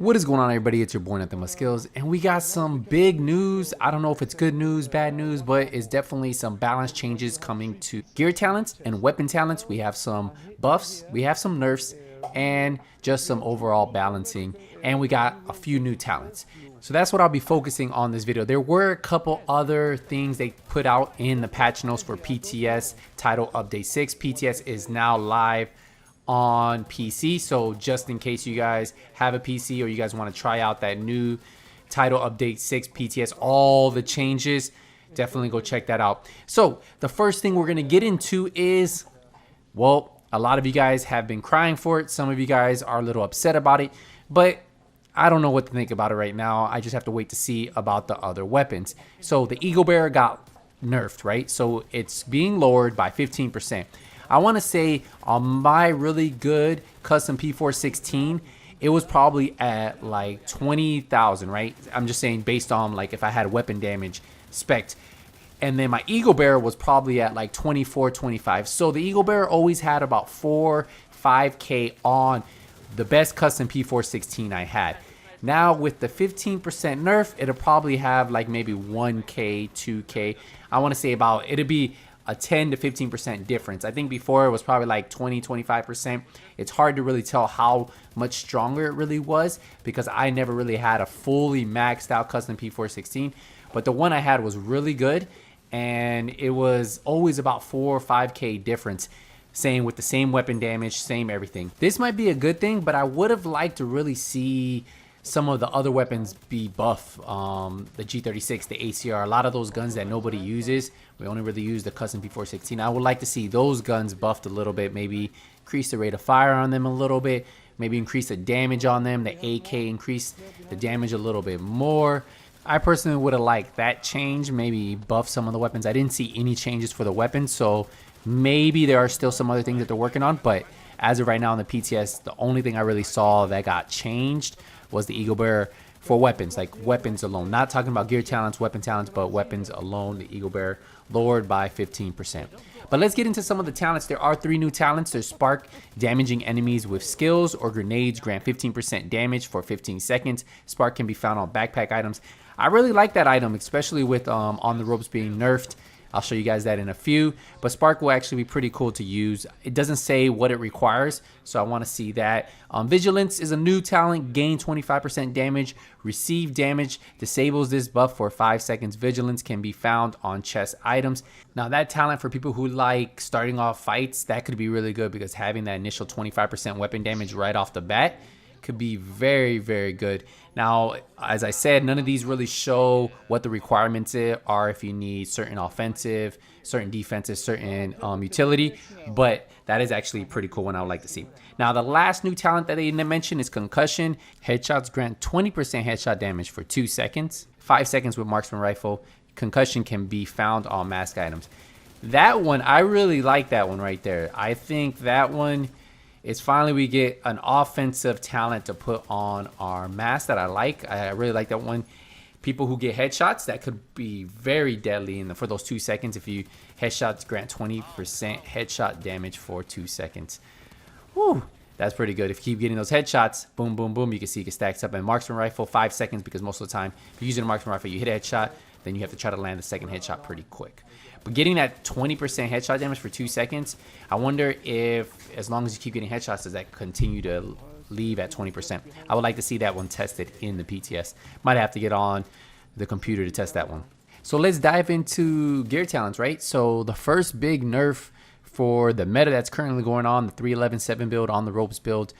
What is going on, everybody? It's your boy Nothing But Skills, and we got some big news. I don't know if it's good news, bad news, but it's definitely some balance changes coming to gear talents and weapon talents. We have some buffs, we have some nerfs, and just some overall balancing, and we got a few new talents. So that's what I'll be focusing on this video. There were a couple other things they put out in the patch notes for PTS Title Update 6. PTS is now live on PC, so just in case you guys have a PC or you guys want to try out that new Title Update 6 PTS, all the changes, definitely go check that out. So the first thing we're going to get into is, well, a lot of you guys have been crying for it. Some of you guys are a little upset about it, but I don't know what to think about it right now. I just have to wait to see about the other weapons. So the Eagle Bearer got nerfed, right? So it's being lowered by 15%. I want to say on my really good custom P416, it was probably at like 20,000, right? I'm just saying based on like if I had weapon damage spec. And then my Eagle Bearer was probably at like 24, 25. So the Eagle Bearer always had about 5K on the best custom P416 I had. Now with the 15% nerf, it'll probably have like maybe 1K, 2K. I want to say about, it'll be a 10 to 15% difference. I think before it was probably like 20, 25%. It's hard to really tell how much stronger it really was because I never really had a fully maxed out custom P416. But the one I had was really good, and it was always about 4 or 5K difference. Same with the same weapon damage, same everything. This might be a good thing, but I would have liked to really see some of the other weapons be buff. The G36, the ACR, a lot of those guns that nobody uses, we only really use the custom P416. I would like to see those guns buffed a little bit, maybe increase the rate of fire on them a little bit, maybe increase the damage on them, the AK increase the damage a little bit more. I personally would have liked that change, maybe buff some of the weapons. I didn't see any changes for the weapons, so maybe there are still some other things that they're working on, but as of right now in the PTS, the only thing I really saw that got changed was the Eagle Bearer for weapons, like weapons alone. Not talking about gear talents, weapon talents, but weapons alone. The Eagle Bearer lowered by 15%. But let's get into some of the talents. There are 3 new talents. There's Spark, damaging enemies with skills or grenades, grant 15% damage for 15 seconds. Spark can be found on backpack items. I really like that item, especially with on the ropes being nerfed. I'll show you guys that in a few, but Spark will actually be pretty cool to use. It doesn't say what it requires, so I want to see that. Vigilance is a new talent, gain 25% damage, receive damage, disables this buff for 5 seconds. Vigilance can be found on chest items. Now that talent for people who like starting off fights, that could be really good because having that initial 25% weapon damage right off the bat could be very, very good. Now, as I said, none of these really show what the requirements are if you need certain offensive, certain defensive, certain utility, but that is actually a pretty cool one I would like to see. Now, the last new talent that they mentioned is Concussion. Headshots grant 20% headshot damage for 2 seconds, 5 seconds with marksman rifle. Concussion can be found on mask items. That one, I really like that one right there. I think that one is finally we get an offensive talent to put on our mask that I like. I really like that one. People who get headshots, that could be very deadly for those 2 seconds. If you headshots grant 20% headshot damage for 2 seconds. Whew, that's pretty good. If you keep getting those headshots, boom, boom, boom, you can see it stacks up. And marksman rifle, 5 seconds, because most of the time, if you're using a marksman rifle, you hit a headshot, then you have to try to land the second headshot pretty quick. But getting that 20% headshot damage for 2 seconds, I wonder if, as long as you keep getting headshots, does that continue to leave at 20%? I would like to see that one tested in the PTS. Might have to get on the computer to test that one. So let's dive into gear talents, right? So the first big nerf for the meta that's currently going on, the 3.11.7 build, on the ropes build,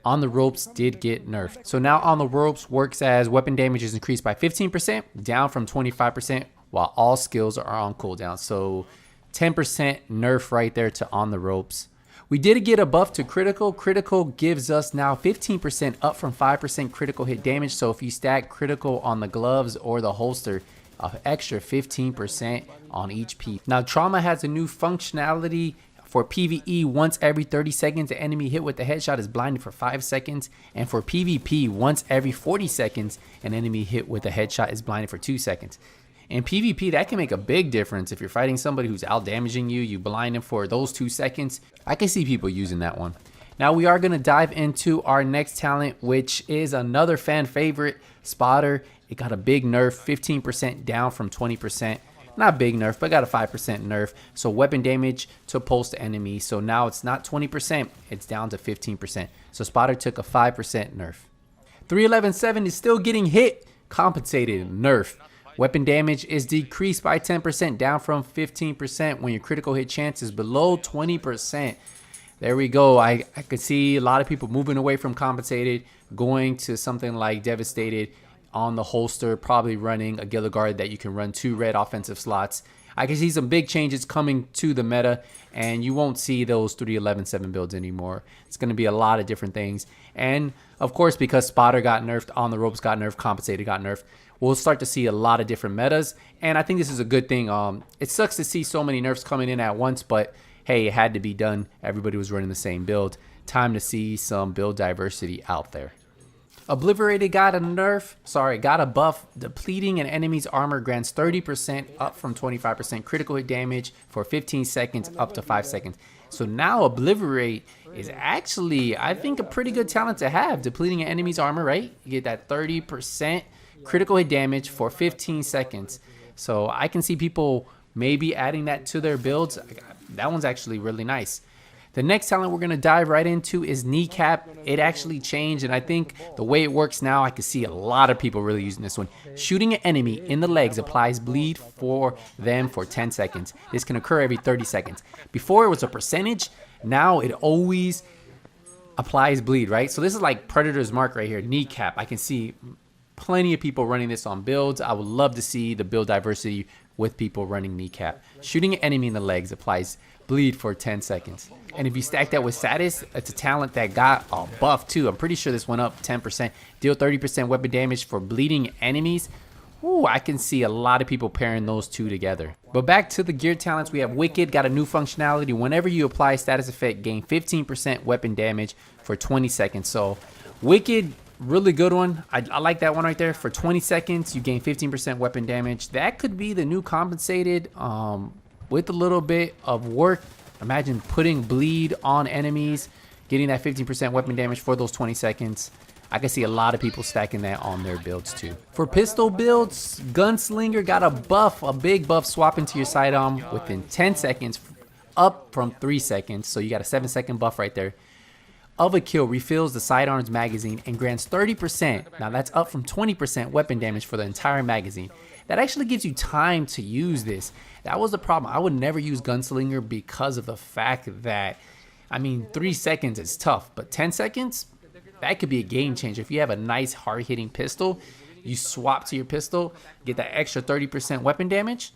on the ropes did get nerfed. So now on the ropes works as weapon damage is increased by 15%, down from 25%, while all skills are on cooldown. So 10% nerf right there to on the ropes. We did get a buff to critical. Critical gives us now 15% up from 5% critical hit damage. So if you stack critical on the gloves or the holster, an extra 15% on each piece. Now trauma has a new functionality for PvE. Once every 30 seconds, the enemy hit with the headshot is blinded for 5 seconds. And for PvP, once every 40 seconds, an enemy hit with a headshot is blinded for 2 seconds. In PvP, that can make a big difference. If you're fighting somebody who's out damaging you, you blind them for those 2 seconds. I can see people using that one. Now we are going to dive into our next talent, which is another fan favorite, Spotter. It got a big nerf, 15% down from 20%. Not big nerf, but got a 5% nerf. So weapon damage to pulse to enemy. So now it's not 20%, it's down to 15%. So Spotter took a 5% nerf. 311.7 is still getting hit, compensated nerf. Weapon damage is decreased by 10%, down from 15% when your critical hit chance is below 20%. There we go. I could see a lot of people moving away from compensated, going to something like devastated on the holster, probably running a Gila Guard that you can run 2 red offensive slots. I can see some big changes coming to the meta, and you won't see those 311.7 builds anymore. It's going to be a lot of different things. And of course, because Spotter got nerfed, On the Ropes got nerfed, compensated got nerfed, we'll start to see a lot of different metas. And I think this is a good thing. It sucks to see so many nerfs coming in at once, but hey, it had to be done. Everybody was running the same build. Time to see some build diversity out there. Obliterated got a buff. Depleting an enemy's armor grants 30% up from 25%. Critical hit damage for 15 seconds up to 5 seconds. So now Obliterate is actually, I think, a pretty good talent to have. Depleting an enemy's armor, right? You get that 30% critical hit damage for 15 seconds. So I can see people maybe adding that to their builds. That one's actually really nice. The next talent we're going to dive right into is Kneecap. It actually changed, and I think the way it works now, I can see a lot of people really using this one. Shooting an enemy in the legs applies bleed for them for 10 seconds. This can occur every 30 seconds. Before it was a percentage, now it always applies bleed, right? So this is like Predator's Mark right here, Kneecap. I can see plenty of people running this on builds. I would love to see the build diversity with people running Kneecap. Shooting an enemy in the legs applies bleed for 10 seconds. And if you stack that with Satis, it's a talent that got a buff too. I'm pretty sure this went up 10%. Deal 30% weapon damage for bleeding enemies. Ooh, I can see a lot of people pairing those two together. But back to the gear talents, we have Wicked, got a new functionality. Whenever you apply a status effect, gain 15% weapon damage for 20 seconds. So Wicked, really good one. I like that one right there. For 20 seconds, you gain 15% weapon damage. That could be the new compensated with a little bit of work. Imagine putting bleed on enemies, getting that 15% weapon damage for those 20 seconds. I can see a lot of people stacking that on their builds too. For pistol builds, Gunslinger got a buff, a big buff, swapping to your sidearm within 10 seconds, up from 3 seconds. So you got a 7-second buff right there. Of a kill, refills the sidearm's magazine and grants 30%. Now that's up from 20% weapon damage for the entire magazine. That actually gives you time to use this. That was the problem. I would never use Gunslinger because of the fact that, I mean, 3 seconds is tough, but 10 seconds, that could be a game changer. If you have a nice hard-hitting pistol, you swap to your pistol, get that extra 30% weapon damage.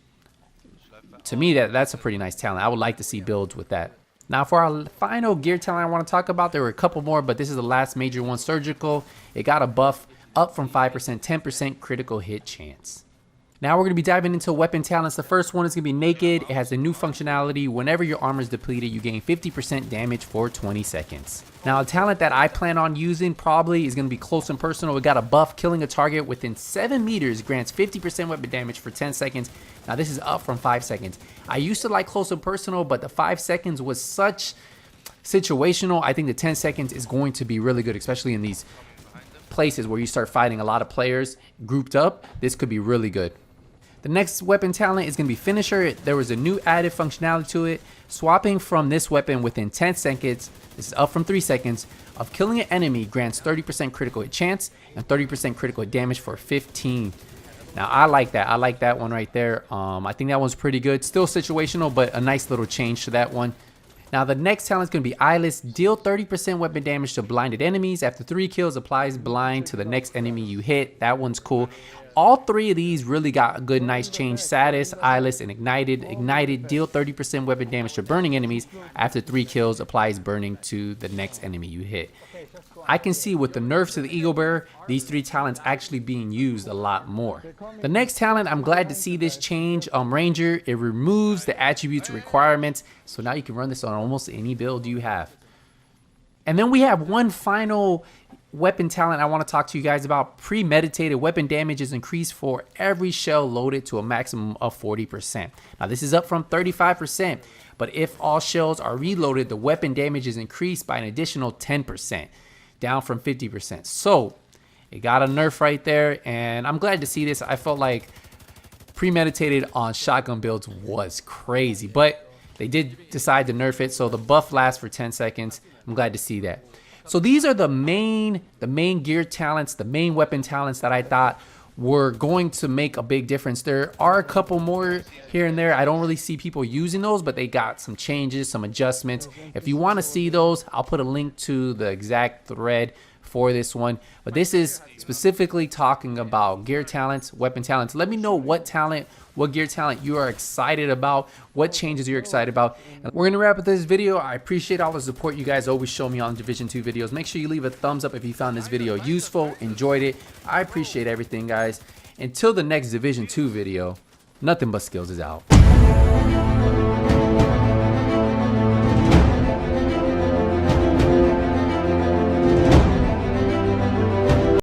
To me, that's a pretty nice talent. I would like to see builds with that. Now for our final gear talent I want to talk about, there were a couple more, but this is the last major one, Surgical. It got a buff up from 5%, 10% critical hit chance. Now we're going to be diving into weapon talents. The first one is going to be Naked. It has a new functionality. Whenever your armor is depleted, you gain 50% damage for 20 seconds. Now a talent that I plan on using probably is going to be Close and Personal. We got a buff. Killing a target within 7 meters grants 50% weapon damage for 10 seconds. Now this is up from 5 seconds. I used to like Close and Personal, but the 5 seconds was such situational. I think the 10 seconds is going to be really good, especially in these places where you start fighting a lot of players grouped up. This could be really good. The next weapon talent is going to be Finisher. There was a new added functionality to it. Swapping from this weapon within 10 seconds, this is up from 3 seconds, of killing an enemy grants 30% critical hit chance and 30% critical hit damage for 15. Now I like that. I like that one right there. I think that one's pretty good. Still situational, but a nice little change to that one. Now the next talent is going to be Eyeless. Deal 30% weapon damage to blinded enemies. After 3 kills, applies blind to the next enemy you hit. That one's cool. All 3 of these really got a good, nice change. Satis, Eyeless, and Ignited. Ignited, deal 30% weapon damage to burning enemies. After 3 kills, applies burning to the next enemy you hit. I can see with the nerfs to the Eagle Bearer, these 3 talents actually being used a lot more. The next talent, I'm glad to see this change. Ranger, it removes the attributes requirements. So now you can run this on almost any build you have. And then we have one final weapon talent I want to talk to you guys about. Premeditated weapon damage is increased for every shell loaded to a maximum of 40%. Now this is up from 35%, but if all shells are reloaded, the weapon damage is increased by an additional 10%, down from 50%. So it got a nerf right there, and I'm glad to see this. I felt like premeditated on shotgun builds was crazy, but they did decide to nerf it, so the buff lasts for 10 seconds. I'm glad to see that. So these are the main gear talents, the main weapon talents that I thought were going to make a big difference. There are a couple more here and there. I don't really see people using those, but they got some changes, some adjustments. If you want to see those, I'll put a link to the exact thread for this one. But this is specifically talking about gear talents, weapon talents. Let me know what talent, what gear talent you are excited about, what changes you're excited about. And we're gonna wrap up this video. I appreciate all the support you guys always show me on Division 2 videos. Make sure you leave a thumbs up if you found this video useful, enjoyed it. I appreciate everything, guys. Until the next Division 2 video, nothing but skills is out.